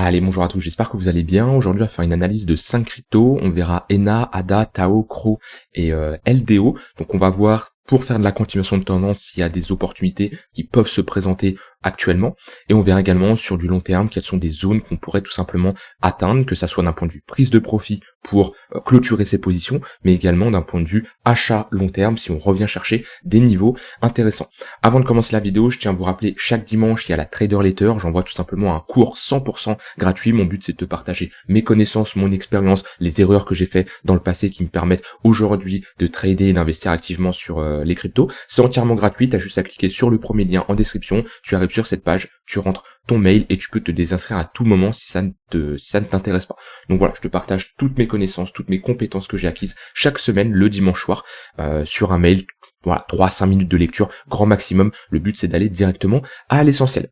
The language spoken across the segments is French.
Allez, bonjour à tous, j'espère que vous allez bien. Aujourd'hui, on va faire une analyse de 5 cryptos. On verra ENA, ADA, TAO, CRO et LDO. Donc on va voir, pour faire de la continuation de tendance, s'il y a des opportunités qui peuvent se présenter actuellement. Et on verra également sur du long terme quelles sont des zones qu'on pourrait tout simplement atteindre, que ça soit d'un point de vue prise de profit pour clôturer ses positions, mais également d'un point de vue achat long terme si on revient chercher des niveaux intéressants. Avant de commencer la vidéo, je tiens à vous rappeler, chaque dimanche, il y a la Trader Letter. J'envoie tout simplement un cours 100% gratuit. Mon but, c'est de te partager mes connaissances, mon expérience, les erreurs que j'ai fait dans le passé qui me permettent aujourd'hui de trader et d'investir activement sur les cryptos. C'est entièrement gratuit. Tu as juste à cliquer sur le premier lien en description. Tu arrives sur cette page, tu rentres ton mail et tu peux te désinscrire à tout moment si ça ne t'intéresse pas. Donc voilà, je te partage toutes mes connaissances, toutes mes compétences que j'ai acquises chaque semaine le dimanche soir sur un mail. Voilà, 3-5 minutes de lecture, grand maximum. Le but, c'est d'aller directement à l'essentiel.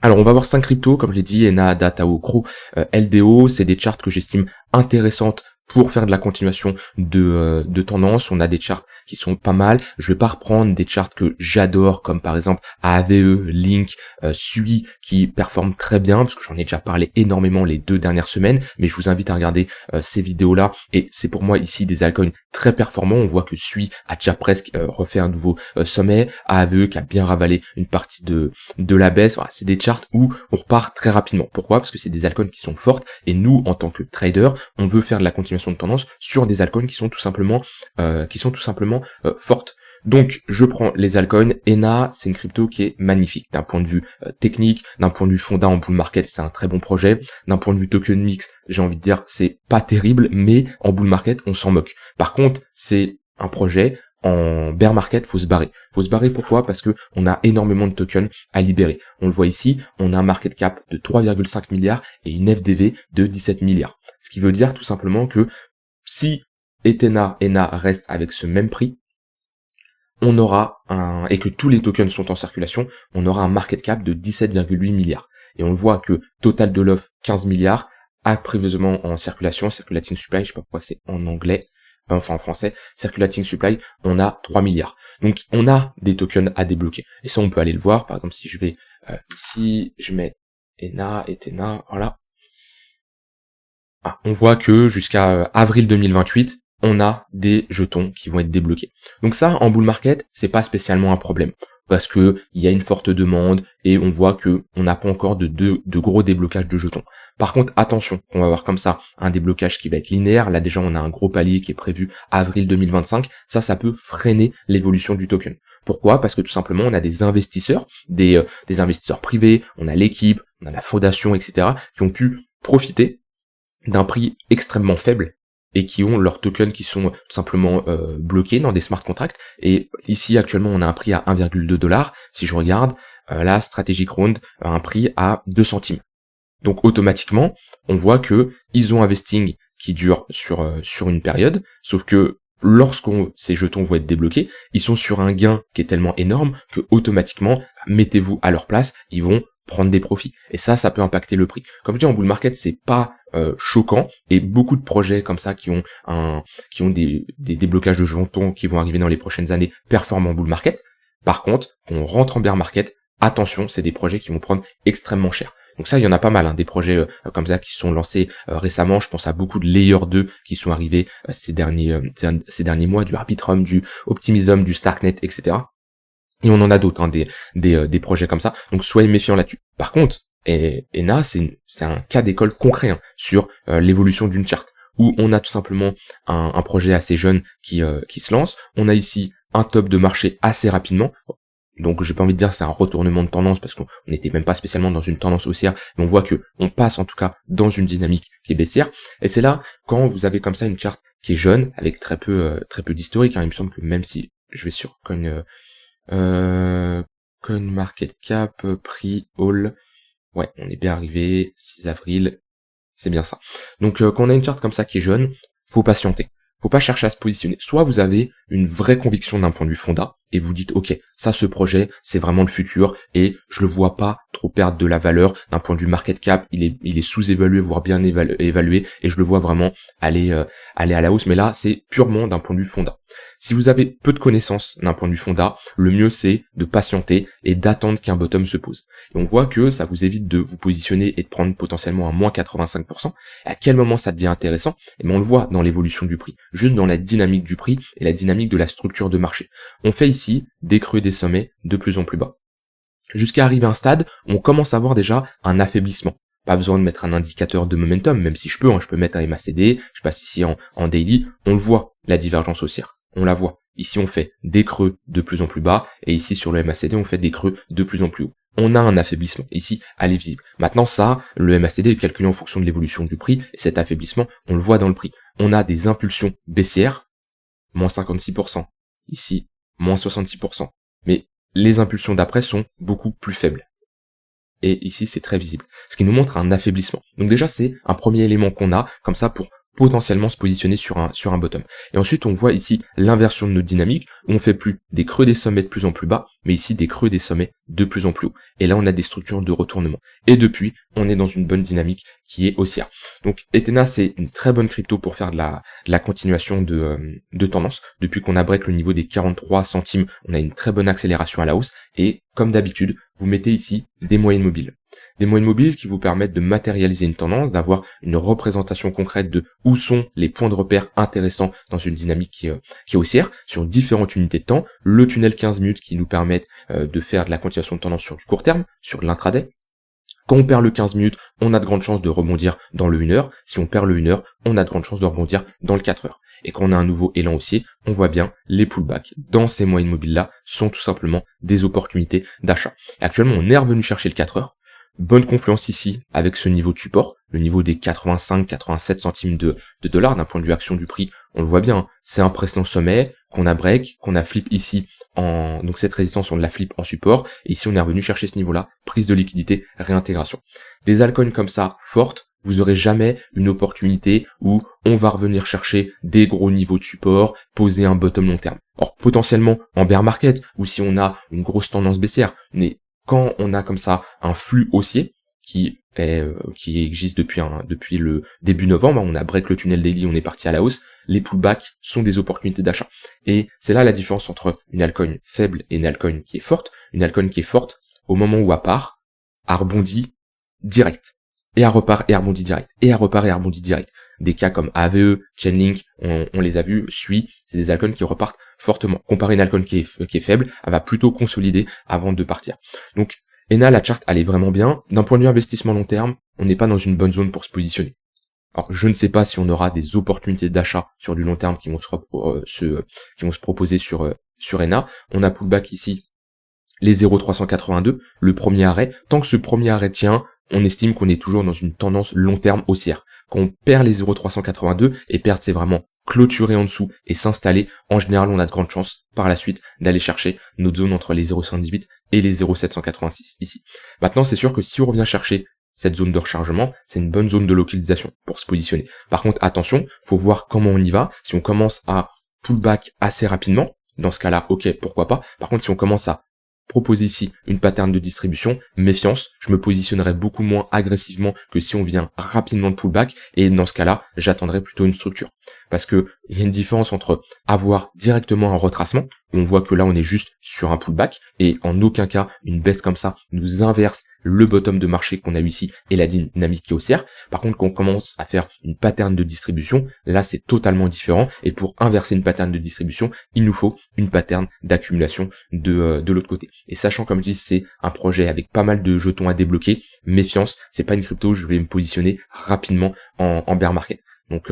Alors, on va voir 5 cryptos, comme je l'ai dit, ENA, ADA, TAO, CRO, LDO. C'est des charts que j'estime intéressantes pour faire de la continuation de tendance. On a des charts qui sont pas mal. Je vais pas reprendre des charts que j'adore, comme par exemple AVE, Link, SUI, qui performent très bien, parce que j'en ai déjà parlé énormément les 2 dernières semaines, mais je vous invite à regarder ces vidéos-là, et c'est pour moi ici des altcoins très performants. On voit que SUI a déjà presque refait un nouveau sommet, AVE qui a bien ravalé une partie de la baisse. Voilà, c'est des charts où on repart très rapidement. Pourquoi? Parce que c'est des altcoins qui sont fortes, et nous, en tant que trader, on veut faire de la continuation de tendance sur des altcoins qui sont tout simplement fortes. Donc je prends les altcoins. ENA, c'est une crypto qui est magnifique d'un point de vue technique, d'un point de vue fondat en bull market, c'est un très bon projet. D'un point de vue token mix, j'ai envie de dire c'est pas terrible, mais en bull market on s'en moque. Par contre, c'est un projet, en bear market, faut se barrer. Faut se barrer pourquoi? Parce que on a énormément de tokens à libérer. On le voit ici, on a un market cap de 3,5 milliards et une FDV de 17 milliards. Ce qui veut dire tout simplement que si ENA reste avec ce même prix, on aura et que tous les tokens sont en circulation, on aura un market cap de 17,8 milliards. Et on voit que total de l'offre 15 milliards, prévieusement en circulation, circulating supply, je sais pas pourquoi c'est en anglais, enfin en français, circulating supply, on a 3 milliards. Donc on a des tokens à débloquer. Et ça on peut aller le voir, par exemple si je vais ici, je mets ENA et TENA, voilà. On voit que jusqu'à avril 2028, on a des jetons qui vont être débloqués. Donc ça, en bull market, c'est pas spécialement un problème, parce que il y a une forte demande et on voit que on n'a pas encore de gros déblocages de jetons. Par contre, attention, on va voir comme ça un déblocage qui va être linéaire. Là déjà, on a un gros palier qui est prévu avril 2025. Ça peut freiner l'évolution du token. Pourquoi? Parce que tout simplement, on a des investisseurs, des investisseurs privés, on a l'équipe, on a la fondation, etc., qui ont pu profiter d'un prix extrêmement faible et qui ont leurs tokens qui sont tout simplement bloqués dans des smart contracts. Et ici, actuellement, on a un prix à 1,2 $. Si je regarde, là, Strategic Round a un prix à 2 centimes. Donc, automatiquement, on voit que ils ont un vesting qui dure sur une période, sauf que ces jetons vont être débloqués, ils sont sur un gain qui est tellement énorme que automatiquement, mettez-vous à leur place, ils vont prendre des profits. Et ça peut impacter le prix. Comme je dis, en bull market, c'est pas choquant, et beaucoup de projets comme ça qui ont des déblocages de jetons qui vont arriver dans les prochaines années performent en bull market. Par contre, quand on rentre en bear market, attention, c'est des projets qui vont prendre extrêmement cher. Donc ça, il y en a pas mal, des projets comme ça qui se sont lancés récemment. Je pense à beaucoup de Layer 2 qui sont arrivés ces derniers mois, du Arbitrum, du Optimism, du Starknet, etc. Et on en a d'autres, des projets comme ça. Donc soyez méfiants là-dessus. Par contre, ENA, c'est un cas d'école concret sur l'évolution d'une charte, où on a tout simplement un projet assez jeune qui se lance. On a ici un top de marché assez rapidement. Donc j'ai pas envie de dire c'est un retournement de tendance parce qu'on n'était même pas spécialement dans une tendance haussière, mais on voit que on passe en tout cas dans une dynamique qui est baissière. Et c'est là quand vous avez comme ça une charte qui est jeune avec très peu d'historique. Il me semble que même si je vais sur Coin Market Cap, prix, all, ouais, on est bien arrivé, 6 avril, c'est bien ça. Donc quand on a une charte comme ça qui est jeune, faut patienter. Faut pas chercher à se positionner. Soit vous avez une vraie conviction d'un point de vue fondat, et vous dites, ok, ça, ce projet, c'est vraiment le futur, et je le vois pas trop perdre de la valeur. D'un point de vue market cap, il est sous-évalué, voire bien évalué, et je le vois vraiment aller à la hausse. Mais là, c'est purement d'un point de vue fondat. Si vous avez peu de connaissances d'un point de vue fonda, le mieux c'est de patienter et d'attendre qu'un bottom se pose. Et on voit que ça vous évite de vous positionner et de prendre potentiellement un moins 85%. Et à quel moment ça devient intéressant? Et on le voit dans l'évolution du prix, juste dans la dynamique du prix et la dynamique de la structure de marché. On fait ici des creux, des sommets de plus en plus bas. Jusqu'à arriver à un stade où on commence à voir déjà un affaiblissement. Pas besoin de mettre un indicateur de momentum, même si je peux mettre un MACD, je passe ici en daily, on le voit, la divergence haussière, on la voit. Ici on fait des creux de plus en plus bas, et ici sur le MACD on fait des creux de plus en plus haut. On a un affaiblissement, ici, elle est visible. Maintenant ça, le MACD est calculé en fonction de l'évolution du prix, et cet affaiblissement, on le voit dans le prix. On a des impulsions baissières, moins 56%, ici, moins 66%. Mais les impulsions d'après sont beaucoup plus faibles. Et ici, c'est très visible. Ce qui nous montre un affaiblissement. Donc déjà, c'est un premier élément qu'on a, comme ça, pour potentiellement se positionner sur un bottom. Et ensuite, on voit ici l'inversion de notre dynamique, où on fait plus des creux des sommets de plus en plus bas, mais ici des creux des sommets de plus en plus haut. Et là, on a des structures de retournement. Et depuis, on est dans une bonne dynamique qui est haussière. Donc, Ethena, c'est une très bonne crypto pour faire de la continuation de tendance. Depuis qu'on a break le niveau des 43 centimes, on a une très bonne accélération à la hausse. Et comme d'habitude, vous mettez ici des moyennes mobiles. Des moyennes mobiles qui vous permettent de matérialiser une tendance, d'avoir une représentation concrète de où sont les points de repère intéressants dans une dynamique qui est haussière, sur différentes unités de temps, le tunnel 15 minutes qui nous permet de faire de la continuation de tendance sur du court terme, sur l'intraday. Quand on perd le 15 minutes, on a de grandes chances de rebondir dans le 1 heure. Si on perd le 1 heure, on a de grandes chances de rebondir dans le 4 heures. Et quand on a un nouveau élan haussier, on voit bien les pullbacks dans ces moyennes mobiles-là sont tout simplement des opportunités d'achat. Et actuellement, on est revenu chercher le 4 heures. Bonne confluence ici avec ce niveau de support, le niveau des 85-87 centimes de dollars d'un point de vue action du prix. On le voit bien, hein, c'est un précédent sommet qu'on a break, qu'on a flip ici donc cette résistance on la flip en support, et ici on est revenu chercher ce niveau-là, prise de liquidité, réintégration. Des altcoins comme ça, fortes, vous aurez jamais une opportunité où on va revenir chercher des gros niveaux de support, poser un bottom long terme. Or, potentiellement en bear market, ou si on a une grosse tendance baissière, mais quand on a comme ça un flux haussier qui existe depuis le début novembre, on a break le tunnel daily, on est parti à la hausse, les pullbacks sont des opportunités d'achat. Et c'est là la différence entre une altcoin faible et une altcoin qui est forte. Une altcoin qui est forte, au moment où elle part, elle rebondit direct. Et elle repart et elle rebondit direct. Et elle repart et elle rebondit direct. Des cas comme AVE, Chainlink, on les a vus, SUI, c'est des altcoins qui repartent fortement. Comparé à une altcoin qui est faible, elle va plutôt consolider avant de partir. Donc, Ena, la chart, elle est vraiment bien. D'un point de vue investissement long terme, on n'est pas dans une bonne zone pour se positionner. Alors, je ne sais pas si on aura des opportunités d'achat sur du long terme qui vont se proposer sur Ena. On a pullback ici, les 0,382, le premier arrêt. Tant que ce premier arrêt tient, on estime qu'on est toujours dans une tendance long terme haussière. Quand on perd les 0,382 et perdre, c'est vraiment clôturer en dessous et s'installer, en général, on a de grandes chances par la suite d'aller chercher notre zone entre les 0,118 et les 0,786 ici. Maintenant, c'est sûr que si on revient chercher cette zone de rechargement, c'est une bonne zone de localisation pour se positionner. Par contre, attention, faut voir comment on y va. Si on commence à pullback assez rapidement, dans ce cas-là, ok, pourquoi pas. Par contre, si on commence à proposer ici une pattern de distribution, méfiance, je me positionnerai beaucoup moins agressivement que si on vient rapidement de pullback, et dans ce cas-là, j'attendrai plutôt une structure. Parce que il y a une différence entre avoir directement un retracement, où on voit que là on est juste sur un pullback, et en aucun cas une baisse comme ça nous inverse le bottom de marché qu'on a eu ici et la dynamique qui est haussière. Par contre, quand on commence à faire une pattern de distribution, là c'est totalement différent, et pour inverser une pattern de distribution, il nous faut une pattern d'accumulation de l'autre côté. Et sachant, comme je dis, c'est un projet avec pas mal de jetons à débloquer, méfiance, c'est pas une crypto où je vais me positionner rapidement en bear market. Donc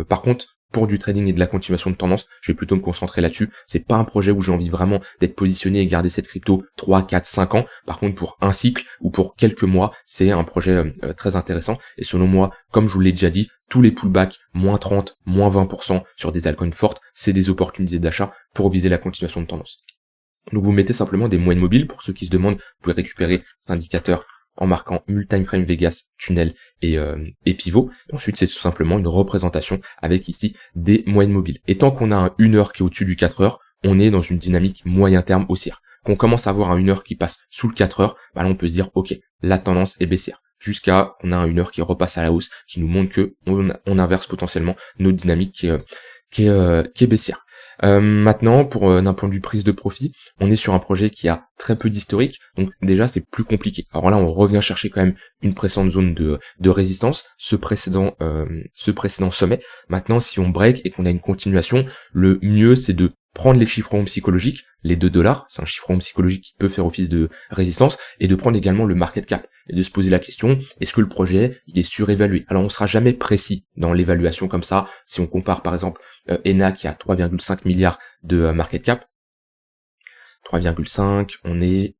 par contre, pour du trading et de la continuation de tendance, je vais plutôt me concentrer là-dessus. C'est pas un projet où j'ai envie vraiment d'être positionné et garder cette crypto 3, 4, 5 ans. Par contre, pour un cycle ou pour quelques mois, c'est un projet très intéressant. Et selon moi, comme je vous l'ai déjà dit, tous les pullbacks, moins 30, moins 20% sur des altcoins fortes, c'est des opportunités d'achat pour viser la continuation de tendance. Donc vous mettez simplement des moyennes mobiles. Pour ceux qui se demandent, vous pouvez récupérer cet indicateur en marquant Multime Frame Vegas, Tunnel et Pivot. Ensuite, c'est tout simplement une représentation avec ici des moyennes mobiles. Et tant qu'on a un 1 heure qui est au-dessus du 4 heures, on est dans une dynamique moyen terme haussière. Quand on commence à avoir un 1 heure qui passe sous le 4 heures, bah là on peut se dire, ok, la tendance est baissière. Jusqu'à qu'on a un 1 heure qui repasse à la hausse, qui nous montre que on inverse potentiellement notre dynamique qui est baissière. Maintenant, pour d'un point de vue prise de profit, on est sur un projet qui a très peu d'historique, donc déjà c'est plus compliqué. Alors là, on revient chercher quand même une précédente zone de résistance, ce précédent sommet. Maintenant, si on break et qu'on a une continuation, le mieux c'est de prendre les chiffrons psychologiques, les 2$, c'est un chiffron psychologique qui peut faire office de résistance, et de prendre également le market cap, et de se poser la question, est-ce que le projet, il est surévalué? Alors on sera jamais précis dans l'évaluation comme ça, si on compare par exemple ENA qui a 3,5 milliards de market cap, 3,5, on est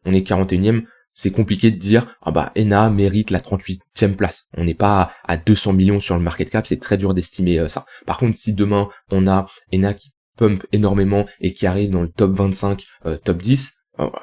41e, c'est compliqué de dire, ah bah ENA mérite la 38e place. On n'est pas à 200 millions sur le market cap, c'est très dur d'estimer ça. Par contre, si demain on a ENA qui pump énormément et qui arrive dans le top 25, top 10,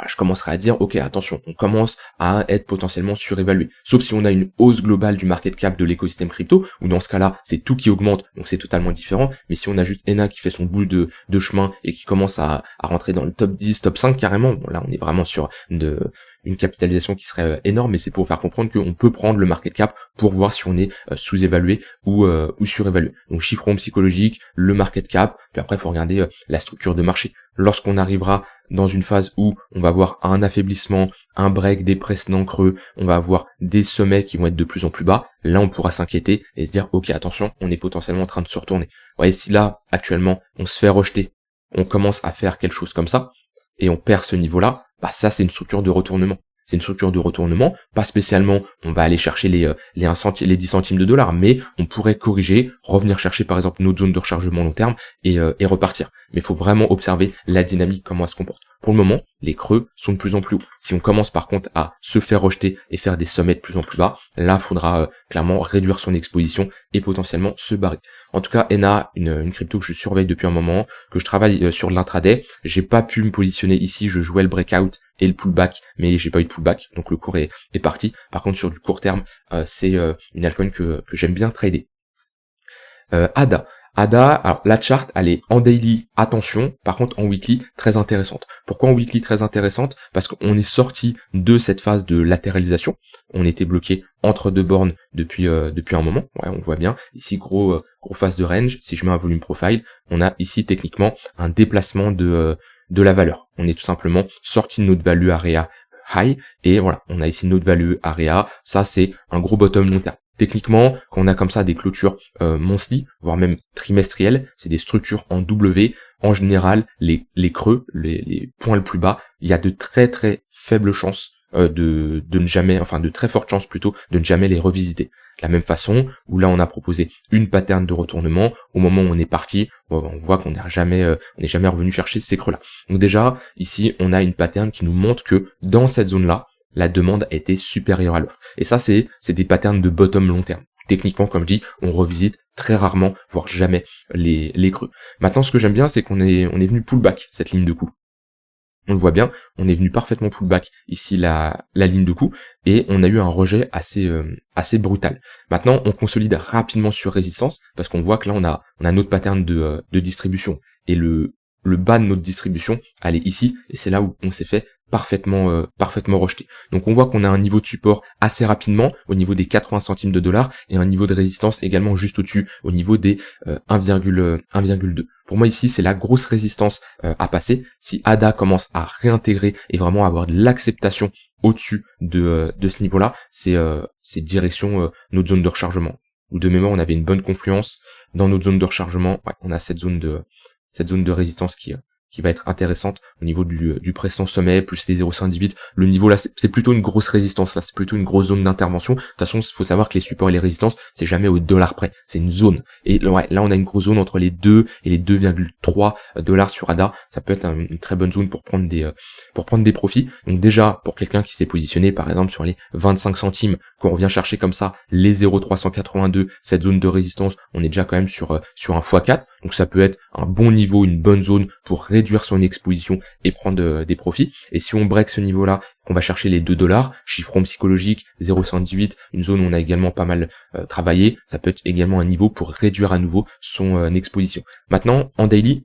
je commencerai à dire, ok, attention, on commence à être potentiellement surévalué. Sauf si on a une hausse globale du market cap de l'écosystème crypto, où dans ce cas-là, c'est tout qui augmente, donc c'est totalement différent. Mais si on a juste ENA qui fait son boule de chemin et qui commence à rentrer dans le top 10, top 5 carrément, bon là on est vraiment sur une capitalisation qui serait énorme, mais c'est pour faire comprendre qu'on peut prendre le market cap pour voir si on est sous-évalué ou surévalué. Donc chiffron psychologique, le market cap, puis après il faut regarder la structure de marché. Lorsqu'on arrivera dans une phase où on va avoir un affaiblissement, un break des précédents creux, on va avoir des sommets qui vont être de plus en plus bas, là on pourra s'inquiéter et se dire ok attention, on est potentiellement en train de se retourner. Vous voyez, si là actuellement on se fait rejeter, on commence à faire quelque chose comme ça, et on perd ce niveau-là, bah ça c'est une structure de retournement. C'est une structure de retournement, pas spécialement on va aller chercher les 10 centimes de dollars, mais on pourrait corriger, revenir chercher par exemple notre zone de rechargement long terme et repartir. Mais il faut vraiment observer la dynamique, comment elle se comporte. Pour le moment, les creux sont de plus en plus hauts. Si on commence par contre à se faire rejeter et faire des sommets de plus en plus bas, là il faudra clairement réduire son exposition et potentiellement se barrer. En tout cas, ENA, une crypto que je surveille depuis un moment, que je travaille sur l'intraday. J'ai pas pu me positionner ici, je jouais le breakout et le pullback, mais j'ai pas eu de pullback, donc le cours est parti. Par contre, sur du court terme, c'est une altcoin que j'aime bien trader. ADA, alors la chart, elle est en daily, attention, par contre en weekly, très intéressante. Pourquoi en weekly très intéressante? Parce qu'on est sorti de cette phase de latéralisation, on était bloqué entre deux bornes depuis un moment, ouais, on voit bien, ici gros phase de range, si je mets un volume profile, on a ici techniquement un déplacement de la valeur. On est tout simplement sorti de notre value area high, et voilà, on a ici notre value area, ça c'est un gros bottom long terme. Techniquement, quand on a comme ça des clôtures monthly, voire même trimestrielles, c'est des structures en W. En général, les creux, les points le plus bas, il y a de très très faibles chances de ne jamais, enfin de très fortes chances plutôt, de ne jamais les revisiter. De la même façon, où là on a proposé une pattern de retournement, au moment où on est parti, on voit qu'on n'est jamais revenu chercher ces creux-là. Donc déjà, ici, on a une pattern qui nous montre que dans cette zone-là, la demande a été supérieure à l'offre. Et ça, c'est des patterns de bottom long terme. Techniquement, comme je dis, on revisite très rarement, voire jamais, les creux. Maintenant, ce que j'aime bien, c'est qu'on est venu pullback, cette ligne de coup. On le voit bien, on est venu parfaitement pullback ici la ligne de coup, et on a eu un rejet assez brutal. Maintenant, on consolide rapidement sur résistance, parce qu'on voit que là, on a notre pattern de distribution. Et le bas de notre distribution, elle est ici, et c'est là où on s'est fait parfaitement rejeté. Donc on voit qu'on a un niveau de support assez rapidement au niveau des 80 centimes de dollars et un niveau de résistance également juste au-dessus au niveau des 1,2. Pour moi ici c'est la grosse résistance à passer. Si ADA commence à réintégrer et vraiment avoir de l'acceptation au-dessus de ce niveau-là, c'est direction notre zone de rechargement. De mémoire, on avait une bonne confluence dans notre zone de rechargement. Ouais, on a cette zone de résistance qui va être intéressante au niveau du précédent sommet, plus les 0,118. Le niveau là, c'est plutôt une grosse résistance, là, c'est plutôt une grosse zone d'intervention. De toute façon, il faut savoir que les supports et les résistances, c'est jamais au dollar près, c'est une zone. Et ouais, là, on a une grosse zone entre les 2 et les 2,3 dollars sur ADA. Ça peut être une très bonne zone pour prendre des profits. Donc déjà, pour quelqu'un qui s'est positionné, par exemple, sur les 25 centimes, quand on vient chercher comme ça les 0,382, cette zone de résistance, on est déjà quand même sur un x4. Donc ça peut être un bon niveau, une bonne zone pour réduire son exposition et prendre des profits. Et si on break ce niveau-là, qu'on va chercher les 2 dollars, chiffron psychologique, 0,118, une zone où on a également pas mal travaillé, ça peut être également un niveau pour réduire à nouveau son exposition. Maintenant, en daily,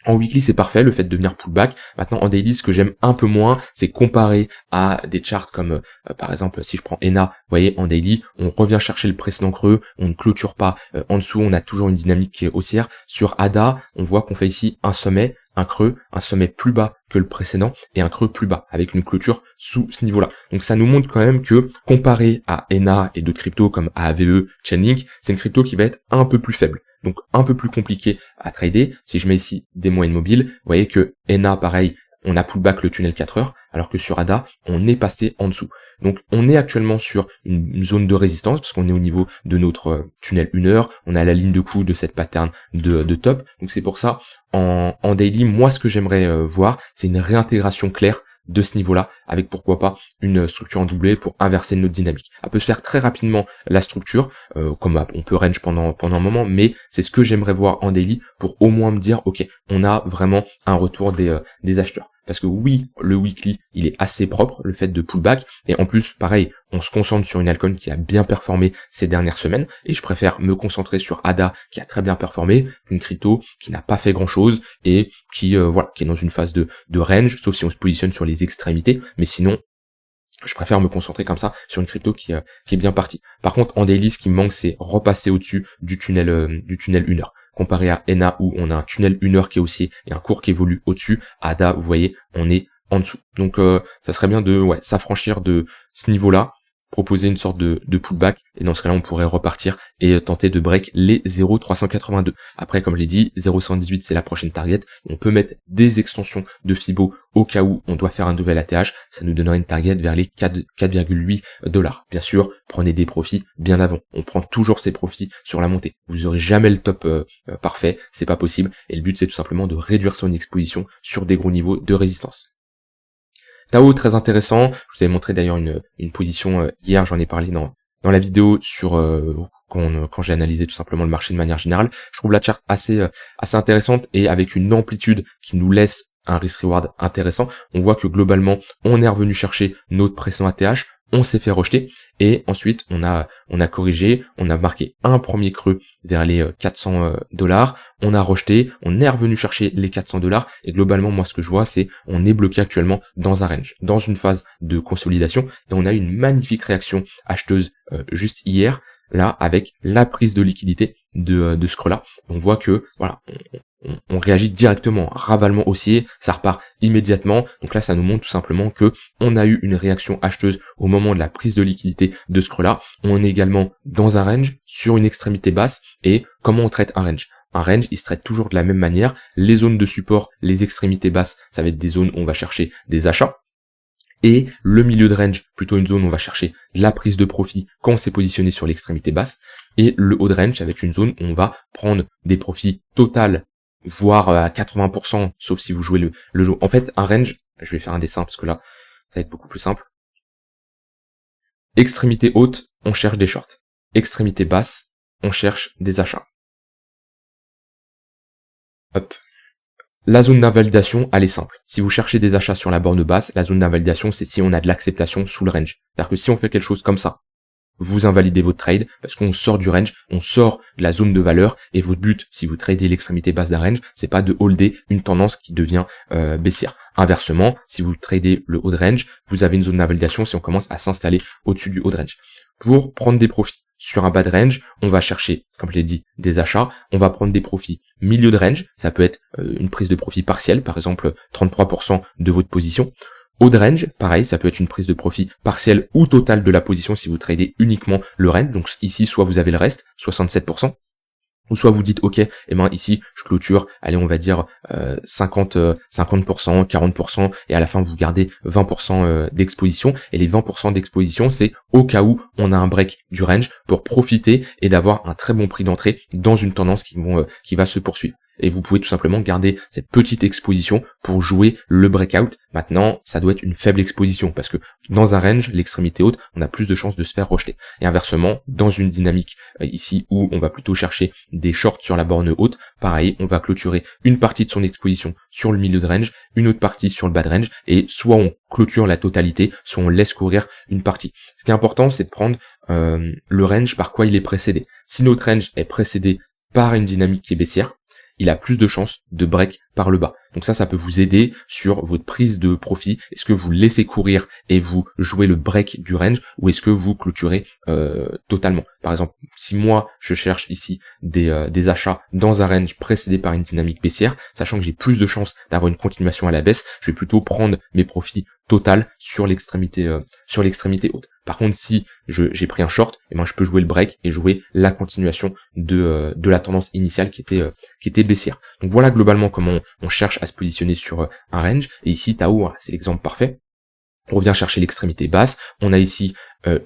En weekly, c'est parfait, le fait de venir pullback. Maintenant, en daily, ce que j'aime un peu moins, c'est comparer à des charts comme, par exemple, si je prends ENA, vous voyez, en daily, on revient chercher le précédent creux, on ne clôture pas en dessous, on a toujours une dynamique qui est haussière. Sur ADA, on voit qu'on fait ici un sommet, un creux, un sommet plus bas que le précédent et un creux plus bas, avec une clôture sous ce niveau-là. Donc ça nous montre quand même que, comparé à ENA et d'autres cryptos comme AAVE, Chainlink, c'est une crypto qui va être un peu plus faible. Donc un peu plus compliqué à trader. Si je mets ici des moyennes mobiles, vous voyez que ENA, pareil, on a pullback le tunnel 4 heures, alors que sur ADA, on est passé en dessous. Donc on est actuellement sur une zone de résistance, parce qu'on est au niveau de notre tunnel 1 heure, on a la ligne de coup de cette pattern de top. Donc c'est pour ça, en daily, moi ce que j'aimerais voir, c'est une réintégration claire de ce niveau-là, avec pourquoi pas une structure en doublé pour inverser notre dynamique. Elle peut se faire très rapidement la structure, comme on peut range pendant un moment, mais c'est ce que j'aimerais voir en daily pour au moins me dire, ok, on a vraiment un retour des acheteurs. Parce que oui, le weekly, il est assez propre, le fait de pullback, et en plus, pareil, on se concentre sur une altcoin qui a bien performé ces dernières semaines, et je préfère me concentrer sur ADA, qui a très bien performé, qu'une crypto qui n'a pas fait grand chose, et qui est dans une phase de range, sauf si on se positionne sur les extrémités, mais sinon, je préfère me concentrer comme ça sur une crypto qui est bien partie. Par contre, en daily, ce qui me manque, c'est repasser au-dessus du tunnel 1 heure. Comparé à ENA où on a un tunnel 1 heure qui est haussier et un cours qui évolue au-dessus, ADA, vous voyez, on est en dessous. Donc ça serait bien de s'affranchir de ce niveau-là, proposer une sorte de pullback, et dans ce cas-là, on pourrait repartir et tenter de break les 0,382. Après, comme je l'ai dit, 0,118, c'est la prochaine target. On peut mettre des extensions de Fibo au cas où on doit faire un nouvel ATH. Ça nous donnerait une target vers les 4,8 $. Bien sûr, prenez des profits bien avant. On prend toujours ces profits sur la montée. Vous aurez jamais le top parfait, c'est pas possible. Et le but, c'est tout simplement de réduire son exposition sur des gros niveaux de résistance. Tao, très intéressant. Je vous avais montré d'ailleurs une position hier, j'en ai parlé dans la vidéo sur quand j'ai analysé tout simplement le marché de manière générale. Je trouve la chart assez intéressante et avec une amplitude qui nous laisse un risk-reward intéressant. On voit que globalement, on est revenu chercher notre précédent ATH, on s'est fait rejeter et ensuite on a corrigé, on a marqué un premier creux vers les 400 $, on a rejeté, on est revenu chercher les 400 $ et globalement moi ce que je vois c'est on est bloqué actuellement dans un range, dans une phase de consolidation et on a une magnifique réaction acheteuse juste hier là avec la prise de liquidité de ce creux là. On voit que voilà, on réagit directement, ravalement haussier, ça repart immédiatement. Donc là, ça nous montre tout simplement que on a eu une réaction acheteuse au moment de la prise de liquidité de ce creux-là. On est également dans un range, sur une extrémité basse. Et comment on traite un range? Un range, il se traite toujours de la même manière. Les zones de support, les extrémités basses, ça va être des zones où on va chercher des achats. Et le milieu de range, plutôt une zone où on va chercher de la prise de profit quand on s'est positionné sur l'extrémité basse. Et le haut de range, ça va être une zone où on va prendre des profits totaux, voire à 80%, sauf si vous jouez le jeu. En fait, un range, je vais faire un dessin parce que là, ça va être beaucoup plus simple. Extrémité haute, on cherche des shorts. Extrémité basse, on cherche des achats. Hop. La zone d'invalidation, elle est simple. Si vous cherchez des achats sur la borne basse, la zone d'invalidation, c'est si on a de l'acceptation sous le range. C'est-à-dire que si on fait quelque chose comme ça, vous invalidez votre trade parce qu'on sort du range, on sort de la zone de valeur et votre but, si vous tradez l'extrémité basse d'un range, c'est pas de holder une tendance qui devient baissière. Inversement, si vous tradez le haut de range, vous avez une zone d'invalidation si on commence à s'installer au-dessus du haut de range. Pour prendre des profits sur un bas de range, on va chercher, comme je l'ai dit, des achats, on va prendre des profits milieu de range, ça peut être une prise de profit partielle, par exemple 33% de votre position. Haut de range, pareil, ça peut être une prise de profit partielle ou totale de la position si vous tradez uniquement le range. Donc ici, soit vous avez le reste, 67%, ou soit vous dites, ok, ici, je clôture, allez, on va dire 50%, 40%, et à la fin, vous gardez 20% d'exposition. Et les 20% d'exposition, c'est au cas où on a un break du range pour profiter et d'avoir un très bon prix d'entrée dans une tendance qui va se poursuivre. Et vous pouvez tout simplement garder cette petite exposition pour jouer le breakout. Maintenant, ça doit être une faible exposition parce que dans un range, l'extrémité haute, on a plus de chances de se faire rejeter. Et inversement, dans une dynamique ici où on va plutôt chercher des shorts sur la borne haute, pareil, on va clôturer une partie de son exposition sur le milieu de range, une autre partie sur le bas de range, et soit on clôture la totalité, soit on laisse courir une partie. Ce qui est important, c'est de prendre le range par quoi il est précédé. Si notre range est précédé par une dynamique qui est baissière, il a plus de chances de break par le bas. Donc ça peut vous aider sur votre prise de profit. Est-ce que vous laissez courir et vous jouez le break du range, ou est-ce que vous clôturez totalement? Par exemple, si moi je cherche ici des achats dans un range précédé par une dynamique baissière, sachant que j'ai plus de chances d'avoir une continuation à la baisse, je vais plutôt prendre mes profits total sur l'extrémité haute. Par contre, si j'ai pris un short, et ben je peux jouer le break et jouer la continuation de la tendance initiale qui était baissière. Donc voilà globalement comment on cherche à se positionner sur un range. Et ici Tao, c'est l'exemple parfait. On revient chercher l'extrémité basse. On a ici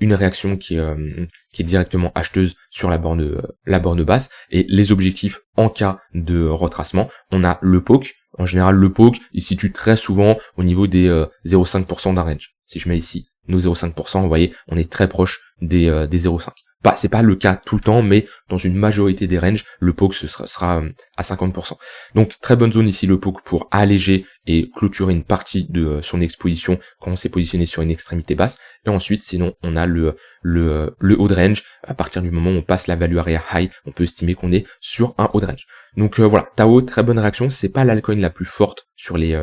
une réaction qui est directement acheteuse sur la borne basse, et les objectifs en cas de retracement. On a le poke. En général, le poke, il se situe très souvent au niveau des 0,5% d'un range. Si je mets ici nos 0,5%, vous voyez, on est très proche des 0,5. C'est pas le cas tout le temps, mais dans une majorité des ranges, le poke sera à 50%. Donc très bonne zone ici le poke pour alléger et clôturer une partie de son exposition quand on s'est positionné sur une extrémité basse. Et ensuite, sinon, on a le haut de range. À partir du moment où on passe la value area high, on peut estimer qu'on est sur un haut de range. Donc voilà, Tao, très bonne réaction. C'est pas l'altcoin la plus forte sur les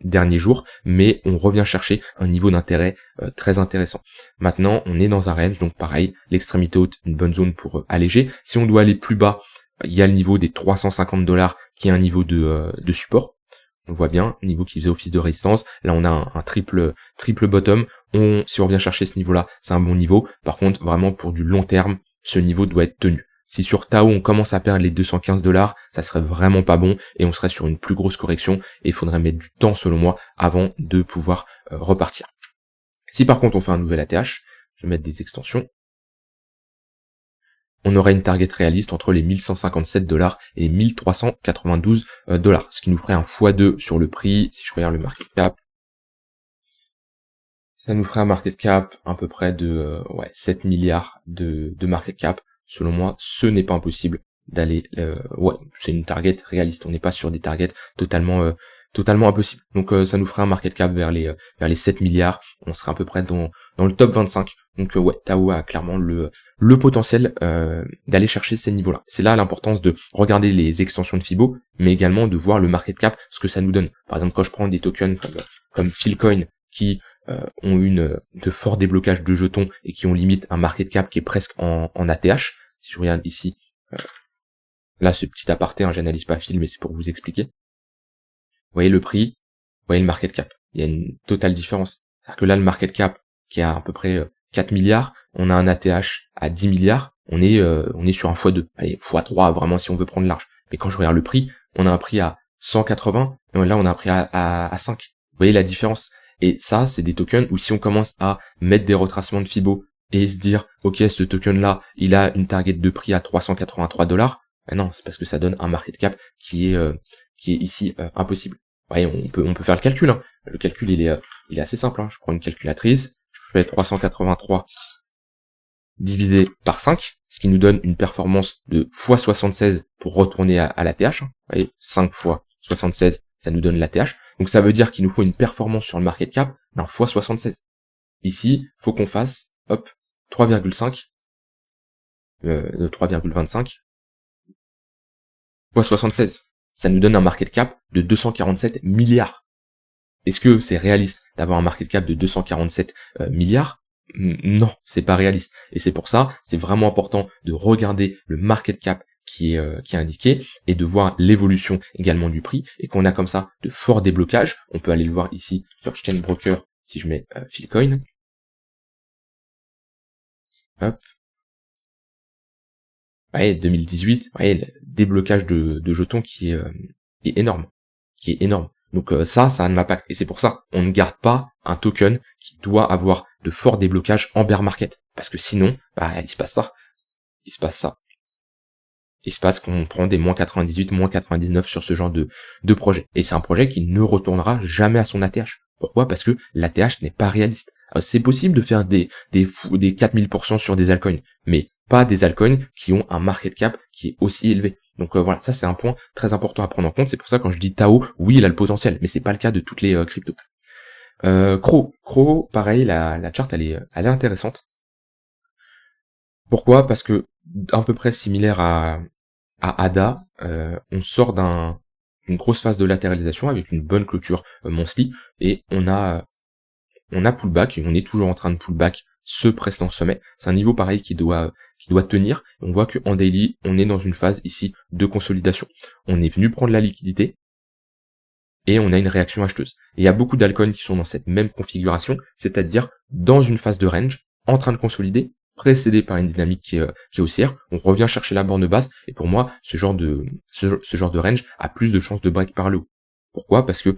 derniers jours, mais on revient chercher un niveau d'intérêt très intéressant. Maintenant, on est dans un range, donc pareil, l'extrémité haute, une bonne zone pour alléger. Si on doit aller plus bas, il y a le niveau des $350 qui est un niveau de support. On voit bien, niveau qui faisait office de résistance. Là, on a un triple bottom. Si on revient chercher ce niveau-là, c'est un bon niveau. Par contre, vraiment pour du long terme, ce niveau doit être tenu. Si sur Tao on commence à perdre les $215, ça serait vraiment pas bon et on serait sur une plus grosse correction et il faudrait mettre du temps selon moi avant de pouvoir repartir. Si par contre on fait un nouvel ATH, je vais mettre des extensions, on aurait une target réaliste entre les $1157 et les $1392, ce qui nous ferait un x2 sur le prix. Si je regarde le market cap, ça nous ferait un market cap à peu près de 7 milliards de market cap. Selon moi, ce n'est pas impossible d'aller... c'est une target réaliste. On n'est pas sur des targets totalement impossibles. Donc ça nous ferait un market cap vers les 7 milliards. On serait à peu près dans le top 25. Donc Tao a clairement le potentiel d'aller chercher ces niveaux-là. C'est là l'importance de regarder les extensions de Fibo, mais également de voir le market cap, ce que ça nous donne. Par exemple, quand je prends des tokens comme Philcoin qui ont de forts déblocages de jetons et qui ont limite un market cap qui est presque en ATH. Si je regarde ici, là ce petit aparté, j'analyse pas Phil, mais c'est pour vous expliquer. Vous voyez le prix, vous voyez le market cap. Il y a une totale différence. C'est-à-dire que là le market cap qui a à peu près 4 milliards, on a un ATH à 10 milliards, on est sur un x2. Allez, x3 vraiment si on veut prendre large. Mais quand je regarde le prix, on a un prix à 180, et là on a un prix à 5. Vous voyez la différence? Et ça, c'est des tokens où si on commence à mettre des retracements de Fibo et se dire, ok, ce token-là, il a une target de prix à $383, ben non, c'est parce que ça donne un market cap qui est ici impossible. Ouais, on peut faire le calcul. Hein. Le calcul, il est assez simple. Hein. Je prends une calculatrice, je fais 383 divisé par 5, ce qui nous donne une performance de x76 pour retourner à l'ATH. Hein. Vous voyez, 5 fois 76, ça nous donne l'ATH. Donc ça veut dire qu'il nous faut une performance sur le market cap d'un x76. Ici, faut qu'on fasse, 3,5, 3,25 x 76. Ça nous donne un market cap de 247 milliards. Est-ce que c'est réaliste d'avoir un market cap de 247 milliards? Non, c'est pas réaliste. Et c'est pour ça, c'est vraiment important de regarder le market cap qui est indiqué et de voir l'évolution également du prix. Et qu'on a comme ça de forts déblocages, on peut aller le voir ici sur Exchange Broker si je mets Philcoin. Hop. Ouais, 2018, ouais, le déblocage de jetons qui est énorme. Donc ça a un impact. Et c'est pour ça, on ne garde pas un token qui doit avoir de forts déblocages en bear market. Parce que sinon, il se passe ça. Il se passe qu'on prend des moins 98, moins 99 sur ce genre de projet. Et c'est un projet qui ne retournera jamais à son ATH. Pourquoi? Parce que l'ATH n'est pas réaliste. Alors, c'est possible de faire des 4000% sur des altcoins, mais pas des altcoins qui ont un market cap qui est aussi élevé. Donc voilà, ça c'est un point très important à prendre en compte. C'est pour ça quand je dis Tao, oui, il a le potentiel, mais c'est pas le cas de toutes les cryptos. Crow, pareil, la chart elle est intéressante. Pourquoi? Parce que à peu près similaire à à ADA, on sort d'une grosse phase de latéralisation avec une bonne clôture monthly, et on a pullback, et on est toujours en train de pullback ce précédent sommet. C'est un niveau pareil qui doit tenir. On voit que en daily, on est dans une phase ici de consolidation. On est venu prendre la liquidité, et on a une réaction acheteuse. Et il y a beaucoup d'altcoins qui sont dans cette même configuration, c'est-à-dire dans une phase de range, en train de consolider, précédé par une dynamique qui est haussière. On revient chercher la borne basse, et pour moi, ce genre de range a plus de chances de break par le haut. Pourquoi? Parce que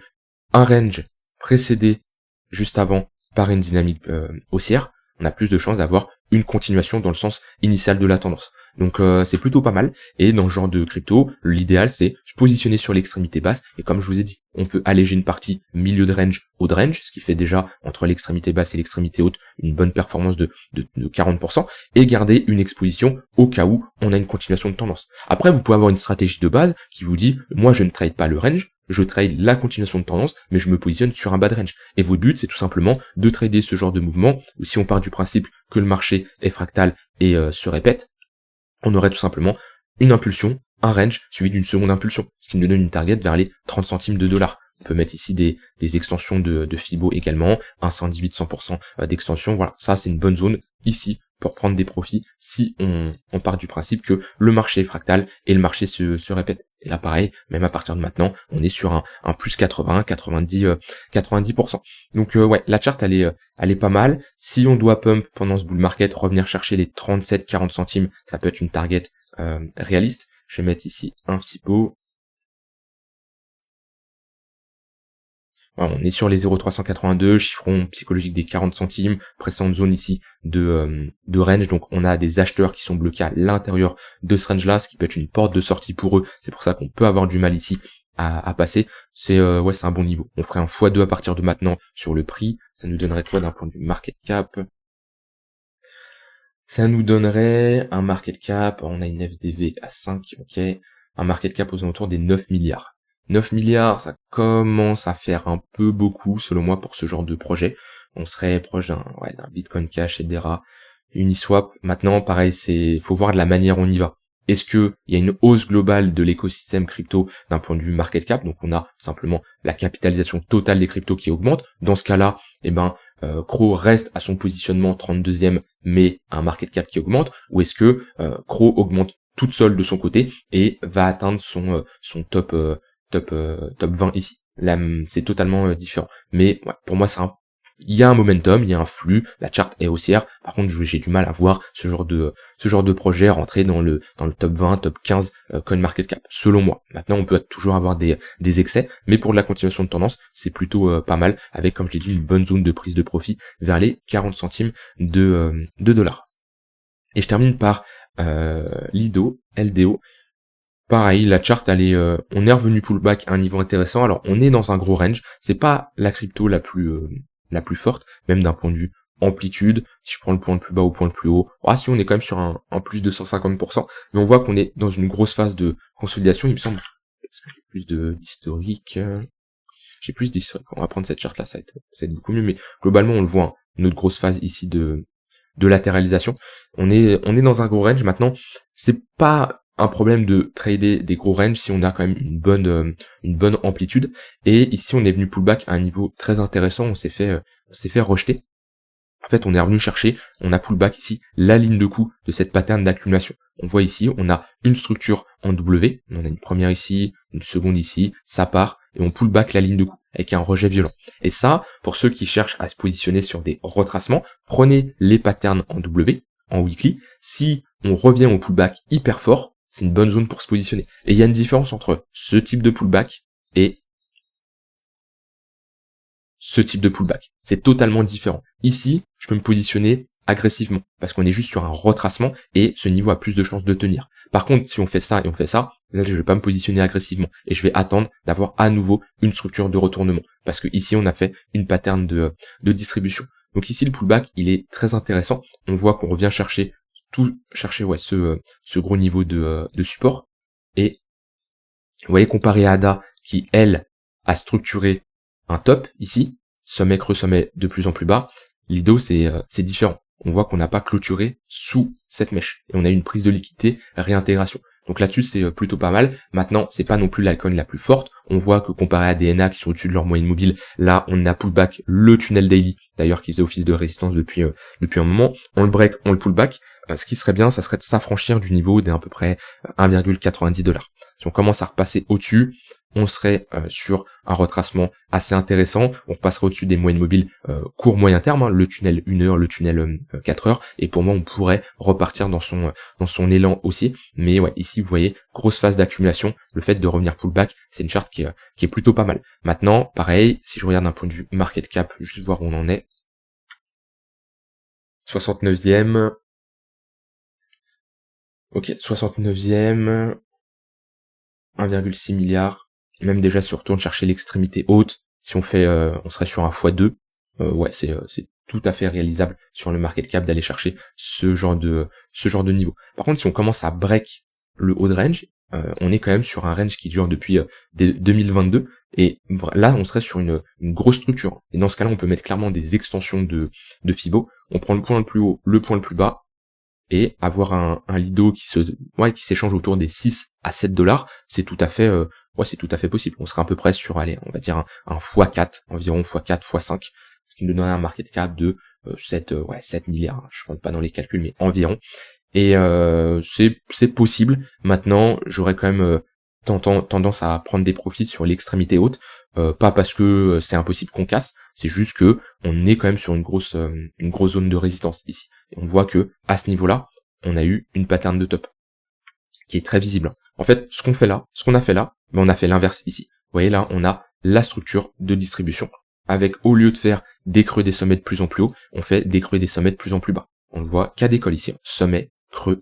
un range précédé juste avant par une dynamique haussière, on a plus de chances d'avoir une continuation dans le sens initial de la tendance. Donc c'est plutôt pas mal, et dans ce genre de crypto, l'idéal c'est se positionner sur l'extrémité basse, et comme je vous ai dit, on peut alléger une partie milieu de range, haut de range, ce qui fait déjà entre l'extrémité basse et l'extrémité haute une bonne performance de 40%, et garder une exposition au cas où on a une continuation de tendance. Après, vous pouvez avoir une stratégie de base qui vous dit, moi je ne trade pas le range, je trade la continuation de tendance, mais je me positionne sur un bas de range. Et votre but, c'est tout simplement de trader ce genre de mouvement, où si on part du principe que le marché est fractal et se répète, on aurait tout simplement une impulsion, un range, suivi d'une seconde impulsion, ce qui nous donne une target vers les 30 centimes de dollars. On peut mettre ici des extensions de Fibo également, un 118-100% d'extension, voilà, ça c'est une bonne zone ici pour prendre des profits si on part du principe que le marché est fractal et le marché se répète. Et là pareil, même à partir de maintenant, on est sur un plus 80, 90%. Donc ouais, la chart elle est pas mal. Si on doit pump pendant ce bull market, revenir chercher les 37-40 centimes, ça peut être une target réaliste. Je vais mettre ici un petit pot. Voilà, on est sur les 0,382, chiffron psychologique des 40 centimes, précédente zone ici de range, donc on a des acheteurs qui sont bloqués à l'intérieur de ce range là, ce qui peut être une porte de sortie pour eux, c'est pour ça qu'on peut avoir du mal ici à passer. C'est ouais, c'est un bon niveau. On ferait un x2 à partir de maintenant sur le prix, ça nous donnerait quoi d'un point de vue market cap? Ça nous donnerait un market cap, on a une FDV à 5, ok, un market cap aux alentours des 9 milliards. 9 milliards, ça commence à faire un peu beaucoup, selon moi, pour ce genre de projet. On serait proche d'un Bitcoin Cash, etc. Uniswap. Maintenant, pareil, faut voir de la manière on y va. Est-ce que il y a une hausse globale de l'écosystème crypto d'un point de vue market cap? Donc, on a simplement la capitalisation totale des cryptos qui augmente. Dans ce cas-là, Crow reste à son positionnement 32e, mais un market cap qui augmente. Ou est-ce que Crow augmente toute seule de son côté et va atteindre son top 20 ici. Là, c'est totalement différent. Mais ouais, pour moi, il y a un momentum, il y a un flux, la charte est haussière. Par contre, j'ai du mal à voir ce genre de projet rentrer dans le top 20, top 15 CoinMarketCap, selon moi. Maintenant, on peut toujours avoir des excès, mais pour de la continuation de tendance, c'est plutôt pas mal, avec, comme je l'ai dit, une bonne zone de prise de profit vers les 40 centimes de dollars. Et je termine par LDO. Pareil, la chart, on est revenu pullback à un niveau intéressant. Alors, on est dans un gros range. C'est pas la crypto la plus forte, même d'un point de vue amplitude. Si je prends le point le plus bas au point le plus haut, si on est quand même sur un plus de 150%. Mais on voit qu'on est dans une grosse phase de consolidation, il me semble. Est-ce que j'ai plus d'historique? J'ai plus d'historique. On va prendre cette chart là, ça va être beaucoup mieux. Mais globalement, on le voit, notre grosse phase ici de latéralisation. On est dans un gros range. Maintenant, c'est pas un problème de trader des gros ranges si on a quand même une bonne amplitude. Et ici, on est venu pullback à un niveau très intéressant. On s'est fait rejeter. En fait, on est revenu chercher, on a pullback ici la ligne de coup de cette pattern d'accumulation. On voit ici, on a une structure en W. On a une première ici, une seconde ici, ça part et on pullback la ligne de coup avec un rejet violent. Et ça, pour ceux qui cherchent à se positionner sur des retracements, prenez les patterns en W, en weekly. Si on revient au pullback hyper fort, c'est une bonne zone pour se positionner. Et il y a une différence entre ce type de pullback et ce type de pullback. C'est totalement différent. Ici, je peux me positionner agressivement parce qu'on est juste sur un retracement et ce niveau a plus de chances de tenir. Par contre, si on fait ça et on fait ça, là, je vais pas me positionner agressivement et je vais attendre d'avoir à nouveau une structure de retournement parce que ici, on a fait une pattern de distribution. Donc ici, le pullback, il est très intéressant. On voit qu'on revient chercher ce gros niveau de support. Et vous voyez, comparé à ADA, qui, elle, a structuré un top, ici, sommet creux, sommet de plus en plus bas, l'IDO, c'est différent. On voit qu'on n'a pas clôturé sous cette mèche. Et on a une prise de liquidité, réintégration. Donc là-dessus, c'est plutôt pas mal. Maintenant, c'est pas non plus l'altcoin la plus forte. On voit que comparé à des NA qui sont au-dessus de leur moyenne mobile, là, on a pullback le tunnel daily, d'ailleurs qui faisait office de résistance depuis un moment. On le break, on le pullback. Ce qui serait bien, ça serait de s'affranchir du niveau d'à peu près 1,90$. Si on commence à repasser au-dessus, on serait sur un retracement assez intéressant. On passerait au-dessus des moyennes mobiles court moyen terme, hein, le tunnel 1 heure, le tunnel 4 heures, et pour moi on pourrait repartir dans son élan aussi. Mais ouais, ici vous voyez, grosse phase d'accumulation, le fait de revenir pullback, c'est une charte qui est plutôt pas mal. Maintenant, pareil, si je regarde d'un point de vue market cap, juste voir où on en est. 69e. Ok, 69e, 1,6 milliard. Même déjà si on retourne chercher l'extrémité haute, si on fait, on serait sur un x2. Ouais, c'est tout à fait réalisable sur le market cap d'aller chercher ce genre de niveau. Par contre, si on commence à break le haut de range, on est quand même sur un range qui dure depuis 2022, et là on serait sur une grosse structure. Et dans ce cas-là, on peut mettre clairement des extensions de Fibo. On prend le point le plus haut, le point le plus bas, et avoir un Lido qui s'échange autour des 6 à 7$, c'est tout à fait c'est tout à fait possible. On serait à peu près sur, allez, on va dire un x4, environ x4, x5, ce qui nous donnerait un market cap de 7 milliards, je rentre pas dans les calculs, mais environ. Et c'est possible. Maintenant, j'aurais quand même tendance à prendre des profits sur l'extrémité haute, pas parce que c'est impossible qu'on casse, c'est juste que on est quand même sur une grosse zone de résistance ici. Et on voit que à ce niveau-là, on a eu une pattern de top qui est très visible. En fait, ce qu'on a fait là, on a fait l'inverse ici. Vous voyez là, on a la structure de distribution avec, au lieu de faire des creux des sommets de plus en plus haut, on fait des creux des sommets de plus en plus bas. On le voit qu'à décolle ici, sommet, creux,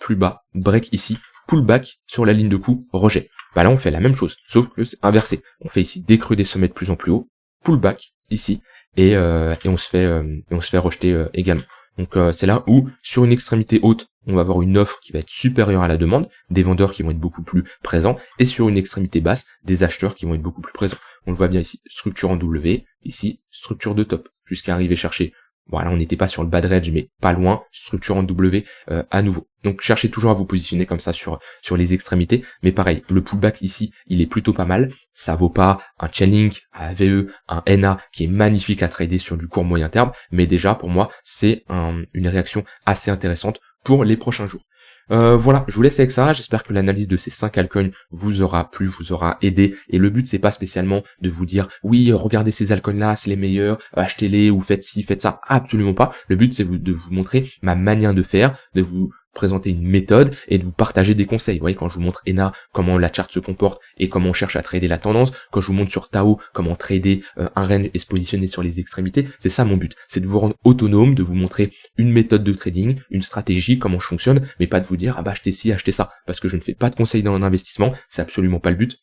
plus bas, break ici, pullback sur la ligne de coup, rejet. Bah là on fait la même chose, sauf que c'est inversé. On fait ici des creux des sommets de plus en plus haut, pullback ici, et on se fait rejeter également. Donc c'est là où, sur une extrémité haute, on va avoir une offre qui va être supérieure à la demande, des vendeurs qui vont être beaucoup plus présents, et sur une extrémité basse, des acheteurs qui vont être beaucoup plus présents. On le voit bien ici, structure en W, ici, structure de top, jusqu'à arriver chercher. Voilà, on n'était pas sur le bad range, mais pas loin, structure en W à nouveau. Donc cherchez toujours à vous positionner comme ça sur les extrémités, mais pareil, le pullback ici, il est plutôt pas mal. Ça vaut pas un Chainlink, un AVE, un NA qui est magnifique à trader sur du court moyen terme, mais déjà pour moi, c'est une réaction assez intéressante pour les prochains jours. Voilà, je vous laisse avec ça, j'espère que l'analyse de ces 5 altcoins vous aura plu, vous aura aidé, et le but c'est pas spécialement de vous dire oui, regardez ces altcoins là, c'est les meilleurs, achetez-les ou faites ci, faites ça, absolument pas. Le but c'est de vous montrer ma manière de faire, de vous présenter une méthode et de vous partager des conseils. Vous voyez, quand je vous montre ENA, comment la charte se comporte et comment on cherche à trader la tendance, quand je vous montre sur Tao, comment trader un range et se positionner sur les extrémités, c'est ça mon but. C'est de vous rendre autonome, de vous montrer une méthode de trading, une stratégie, comment je fonctionne, mais pas de vous dire, ah bah achetez ci, achetez ça, parce que je ne fais pas de conseils dans un investissement, c'est absolument pas le but.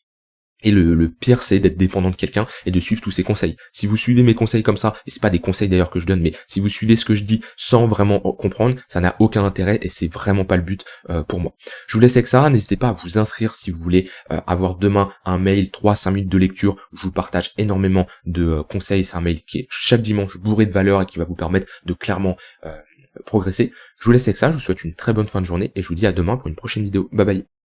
Et le pire, c'est d'être dépendant de quelqu'un et de suivre tous ses conseils. Si vous suivez mes conseils comme ça, et c'est pas des conseils d'ailleurs que je donne, mais si vous suivez ce que je dis sans vraiment comprendre, ça n'a aucun intérêt et c'est vraiment pas le but pour moi. Je vous laisse avec ça, n'hésitez pas à vous inscrire si vous voulez avoir demain un mail 3-5 minutes de lecture où je vous partage énormément de conseils. C'est un mail qui est chaque dimanche bourré de valeur et qui va vous permettre de clairement progresser. Je vous laisse avec ça, je vous souhaite une très bonne fin de journée et je vous dis à demain pour une prochaine vidéo. Bye bye.